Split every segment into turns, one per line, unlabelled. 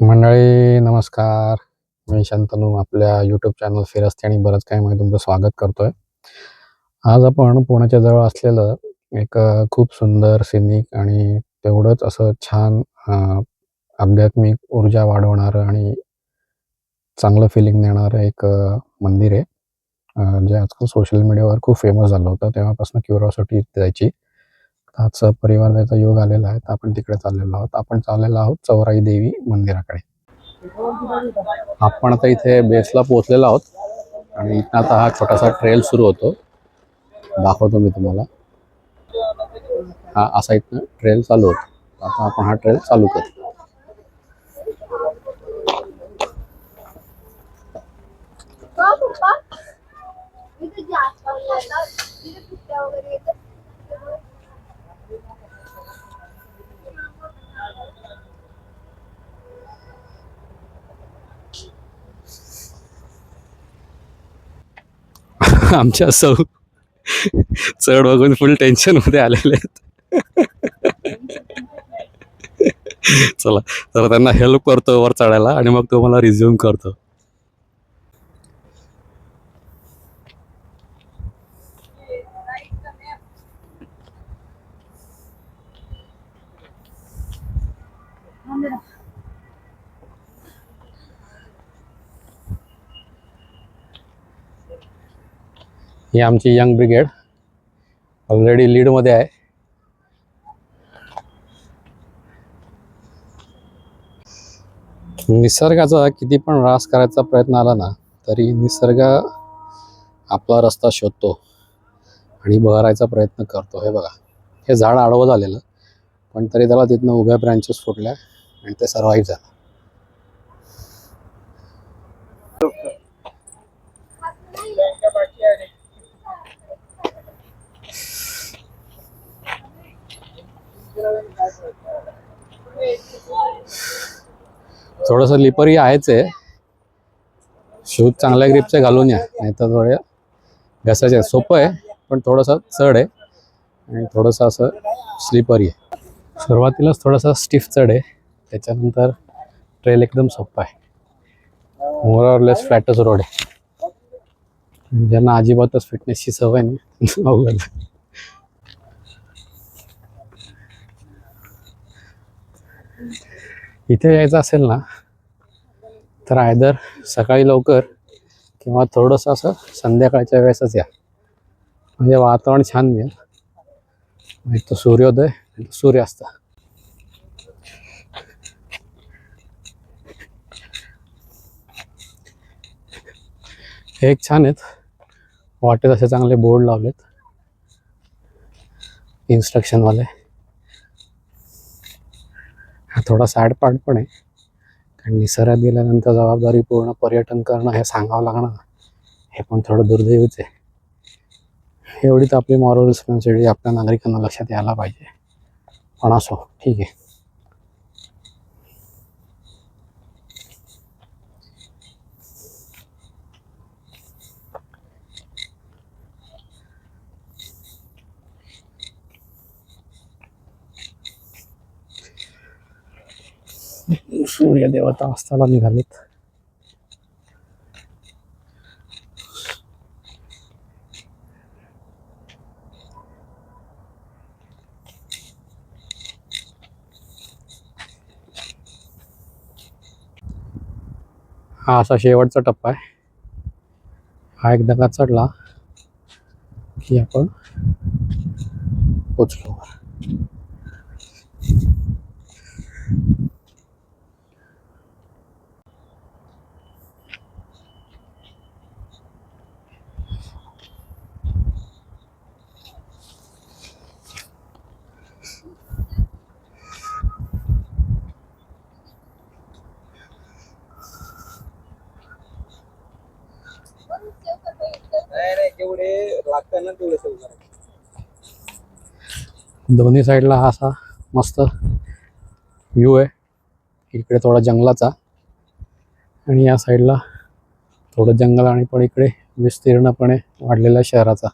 मंडळी नमस्कार. मी शंतनू आपल्या यूट्यूब चॅनल फिरस्ते आणि बरंच काही मध्ये तुमचं स्वागत करतोय. आज आपण पुण्याच्या जवळ असलेलं एक खूप सुंदर सिनिक आणि तेवढंच असं छान आध्यात्मिक ऊर्जा वाढवणारं आणि चांगलं फिलिंग देणारं एक मंदिर आहे. जे आजकाल सोशल मीडियावर खूप फेमस झालं होतं. तेव्हापासून क्युरिओसिटी जायची. आज परिवार जायचा योग आलेला आहे, तर आपण तिकडे चाललेलो आहोत. आपण चाललेलो आहोत चौराई देवी मंदिराकडे. आपण आता इथे बेसला पोहोचलेलो आहोत आणि इथं आता हा छोटासा ट्रेल सुरू होतो. दाखवतो मी तुम्हाला. हा असा इथनं ट्रेल चालू होतो. आता आपण हा ट्रेल चालू करू. आमच्या सौ चढ बघून फुल टेन्शन मध्ये आलेले आहेत. चला तर त्यांना हेल्प करतो वर चढायला आणि मग तुम्हाला रिझ्यूम करतो. ही आमची यंग ब्रिगेड ऑलरेडी लीडमध्ये आहे. निसर्गाचा किती पण ऱ्हास करायचा प्रयत्न आला ना, तरी निसर्ग आपला रस्ता शोधतो आणि बहरायचा प्रयत्न करतो. हे बघा, हे झाड आडवं झालेलं, पण तरी त्याला तिथनं उभ्या ब्रँचेस फुटल्या आणि ते सर्वाईव्ह झालं. थोडंसं लिपरी आहेच आहे. शूज चांगल्या ग्रिपचे घालून या, नाही तर थोडे घसायचे. सोपं आहे पण थोडंसं चढ आहे आणि थोडंसं असं स्लिपरी आहे. सुरुवातीलाच थोडासा स्टिफ चढ आहे, त्याच्यानंतर ट्रेल एकदम सोपं आहे. मोर ऑर लेस फ्लॅटच रोड आहे. ज्यांना अजिबातच फिटनेसची सवय नाही अवघड. इथे यायचं असेल ना, तर आयदर सकाळी लवकर किंवा थोडंसं असं संध्याकाळच्या वेळेसच या, म्हणजे वातावरण छान मिळेल. एक तर सूर्योदय आणि सूर्यास्त. हे एक छान आहेत, वाटेत असे चांगले बोर्ड लावलेत इन्स्ट्रक्शनवाले. हा थोडा सॅड पार्ट पण आहे, कारण निसर्गात गेल्यानंतर जबाबदारी पूर्ण पर्यटन करणं हे सांगावं लागणं हे पण थोडं दुर्दैवीच आहे. एवढी तर आपली मॉरल रिस्पॉन्सिबिलिटी आपल्या नागरिकांना लक्षात यायला पाहिजे. पण असो, ठीक आहे. सूर्यदेवता अस्ताला निघालीत. हा असा शेवटचा टप्पा आहे. हा एकदा का चढला की आपण पोचलो. दोन्ही साईडला हा असा मस्त व्ह्यू आहे. इकडे थोडा जंगलाचा आणि या साईडला थोडं जंगल आणि पण इकडे विस्तीर्णपणे वाढलेल्या शहराचा.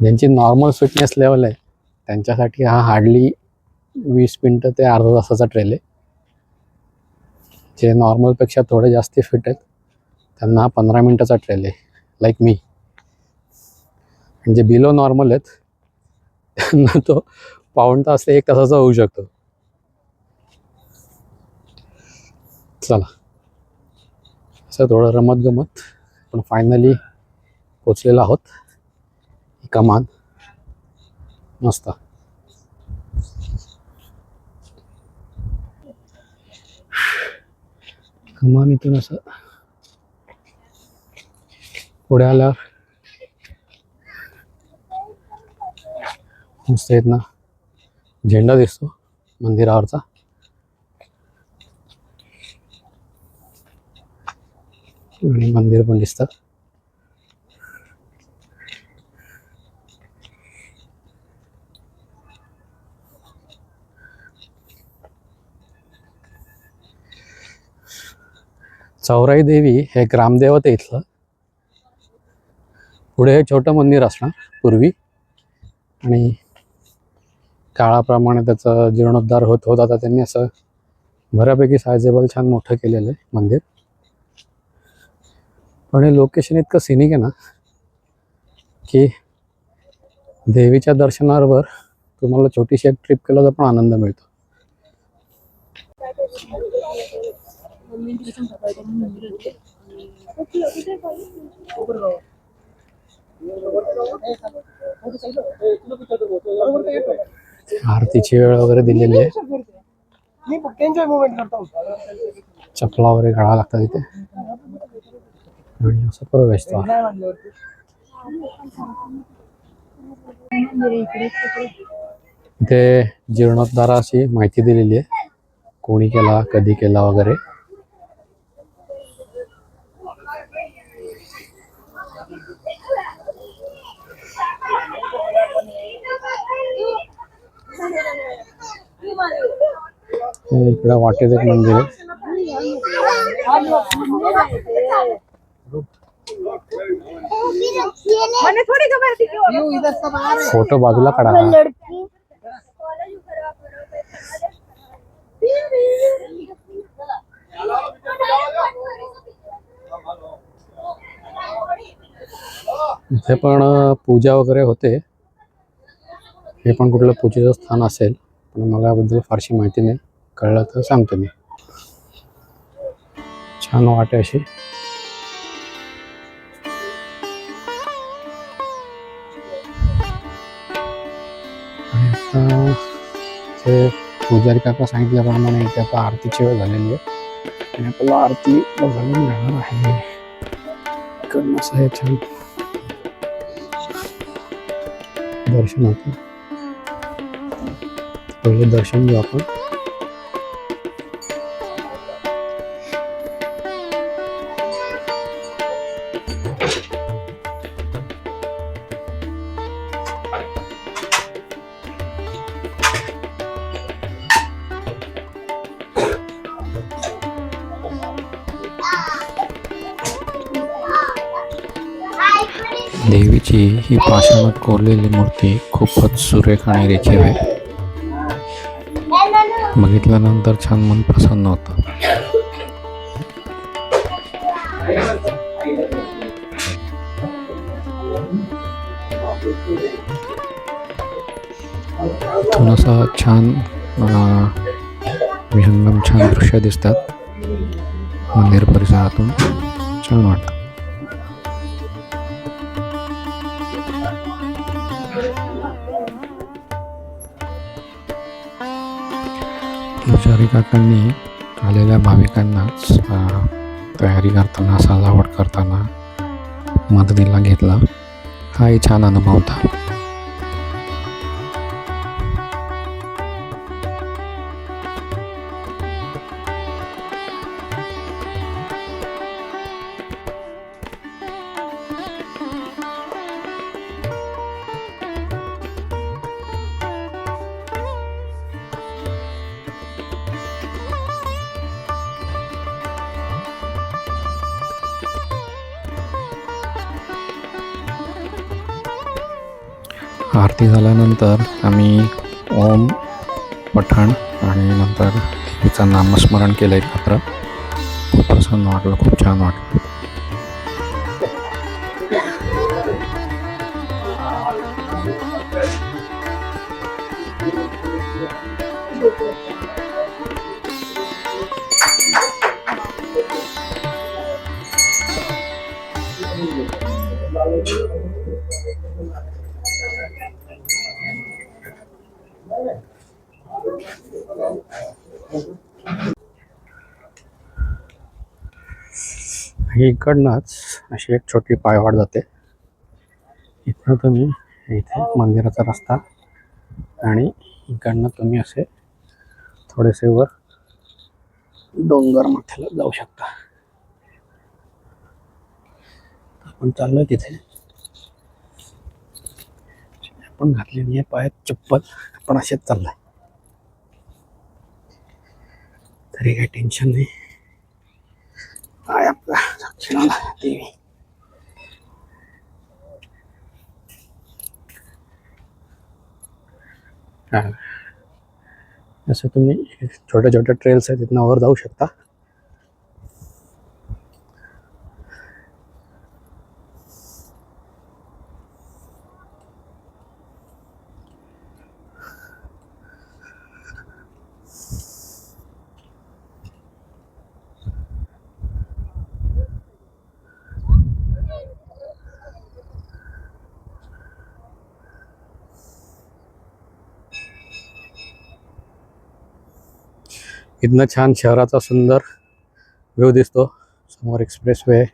ज्यांची नॉर्मल फिटनेस लेवल आहे त्यांच्यासाठी हा हार्डली 20 मिनटं ते अर्धा तासाचा ट्रेल आहे. जे नॉर्मलपेक्षा थोडे जास्त फिट आहेत त्यांना हा 15 मिनटाचा ट्रेल आहे, लाईक मी. म्हणजे बिलो नॉर्मल आहेत त्यांना तो पाऊण तास ते 1 तासाचा होऊ शकतो. चला, असं थोडं रमत गमत पण फायनली पोचलेलो आहोत. ही कमान मस्त. कमान इथून असं पुढे आल्यावर मस्त आहेत ना, झेंडा दिसतो मंदिरावरचा. आणि मंदिर पण दिसतात. चौराई देवी हे ग्रामदेवत आहे इथलं. पुढे हे छोटं मंदिर असणार पूर्वी, आणि काळाप्रमाणे त्याचा जीर्णोद्धार होत होत आता त्यांनी असं बऱ्यापैकी सायझेबल छान मोठं केलेलं आहे मंदिर. पण हे लोकेशन इतकं सिनिक आहे ना की देवीच्या दर्शनाबरोबर तुम्हाला छोटीशी एक ट्रिप केल्याचा पण आनंद मिळतो. आरतीची वेळ वगैरे दिलेली आहे. चपला वगैरे घालावं लागतात इथे आणि असं प्रवेश. इथे जीर्णोद्धाराची माहिती दिलेली आहे, कोणी केला, कधी केला वगैरे. इकडे वाटेत एक मंदिर आहे. फोटो बाजूला काढा. इथे पण पूजा वगैरे होते. हे पण कुठलं पूजेचं स्थान असेल, पण मला याबद्दल फारशी माहिती नाही. कळलं तर सांगतो मी. छान वाटे अशी. आता ते पुजारी काका सांगितल्याप्रमाणे इथे आता आरतीची वेळ झालेली आहे आणि आपल्याला आरती बघायला मिळणार आहे. इकडनं असं हे छान दर्शन होतं. पहिले दर्शन घेऊ आपण. देवीची ही पाषाणात कोरलेली मूर्ती खूपच सुरेख आणि रेखीव आहे. बघितल्यानंतर छान मन प्रसन्न होतं. असं छान विहंगम छान दृश्य दिसतात मंदिर परिसरातून. छान वाटतं. पुजारी काकांनी आलेल्या भाविकांनाच तयारी करताना, सजावट करताना मदतीला घेतला. हाही छान अनुभव होता. आरती झाल्यानंतर आम्ही ओम पठण आणि नंतर देवीचं नामस्मरण केलं एकत्र. खूप प्रसन्न वाटलं, खूप छान वाटलं. इकडनंच अशी एक छोटी पायवाट जाते. इथनं तुम्ही इथे मंदिराचा रस्ता आणि इकडनं तुम्ही असे थोडेसे वर डोंगर माथ्याला जाऊ शकता. आपण चाललोय तिथे. आपण घातलेली आहे पायात चप्पल, आपण असेच चाललोय, तरी काही टेन्शन नाही. काय आपला दक्षिणाला देवी. असं तुम्ही छोट्या छोट्या ट्रेल्स आहेत तिथनं वर जाऊ शकता. इथनं छान शहराचा सुंदर व्ह्यू दिसतो. समोर एक्सप्रेस वे.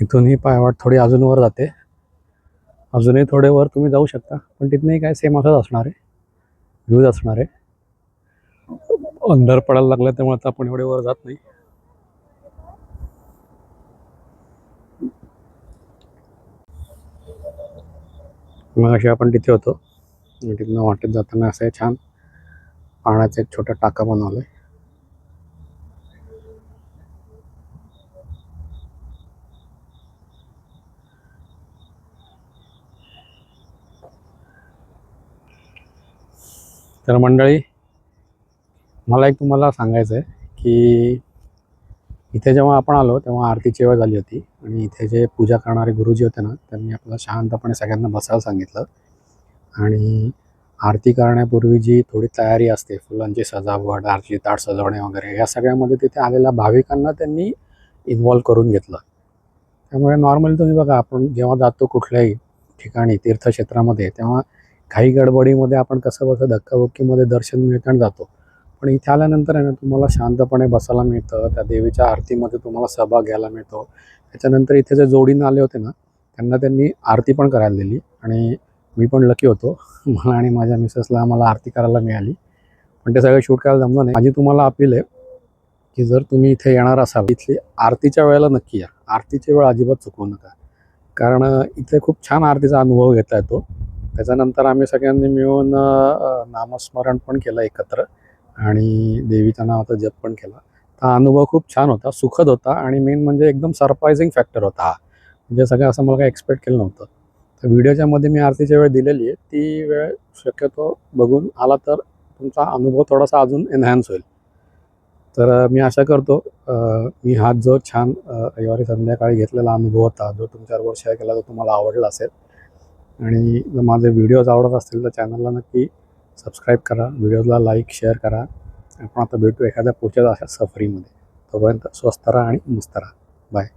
इथून ही पायवाट थोडी अजून वर जाते. अजूनही थोडे वर तुम्ही जाऊ शकता, पण तिथनंही काय सेम असंच असणार आहे, व्ह्यूज असणार आहे. अंधार पडायला लागला त्यामुळे आता आपण एवढे वर जात नाही. मग अशी आपण तिथे होतो. तिथनं वाटेत जाताना असं छान पाण्याचं एक छोटा टाका बनवलंय. तर मंडळी, मला एक तुम्हाला सांगायचं आहे की इथे जेव्हा आपण आलो तेव्हा आरतीची वेळ झाली होती आणि इथे जे पूजा करणारे गुरुजी होते ना, त्यांनी आपल्याला शांतपणे सगळ्यांना बसायला सांगितलं. आणि आरती करण्यापूर्वी जी थोडी तयारी असते, फुलांची सजावट, आरती ताट सजवणे वगैरे, या सगळ्यामध्ये तिथे आलेल्या भाविकांना त्यांनी इन्व्हॉल्व करून घेतलं. त्यामुळे नॉर्मली तुम्ही बघा, आपण जेव्हा जातो कुठल्याही ठिकाणी तीर्थक्षेत्रामध्ये, तेव्हा काही गडबडीमध्ये आपण कसं धक्काबुक्कीमध्ये दर्शन मिळताना जातो. पण इथे आल्यानंतर आहे ना, तुम्हाला शांतपणे बसायला मिळतं. त्या देवीच्या आरतीमध्ये तुम्हाला सहभाग घ्यायला मिळतो. त्याच्यानंतर इथे जे जोडीनं आले होते ना, त्यांना त्यांनी आरती पण करायला दिली आणि मी पण लकी होतो. मला आणि माझ्या मिसेसला आम्हाला आरती करायला मिळाली. पण ते सगळं शूट करायला जमलं नाही. माझी तुम्हाला अपील आहे की जर तुम्ही इथे येणार असाल, इथली आरतीच्या वेळेला नक्की या. आरतीची वेळ अजिबात चुकवू नका, कारण इथे खूप छान आरतीचा अनुभव घेता येतो. त्याच्यानंतर आम्ही सगळ्यांनी मिळून नामस्मरण पण केलं एकत्र आणि देवीच्या नावाचा जप पण केला. हा अनुभव खूप छान होता, सुखद होता आणि मेन म्हणजे एकदम सरप्रायझिंग फॅक्टर होता हा. म्हणजे सगळं असं मला काही एक्सपेक्ट केलं नव्हतं. तर व्हिडिओच्या मध्ये मी आरतीची वेळ दिलेली आहे, ती वेळ शक्यतो बघून आला तर तुमचा अनुभव थोडासा अजून एनहान्स होईल. तर मी आशा करतो मी हा जो छान रविवारी संध्याकाळी घेतलेला अनुभव होता, जो तुमच्याबरोबर शेअर केला, तो तुम्हाला आवडला असेल. आणि जर माझे व्हिडिओज आवडत असतील तर चॅनलला नक्की सबस्क्राईब करा, व्हिडिओला लाईक शेअर करा. आपण आता भेटू एखाद्या पुढच्या अशा सफरीमध्ये. तोपर्यंत स्वस्त राहा आणि मस्त राहा. बाय.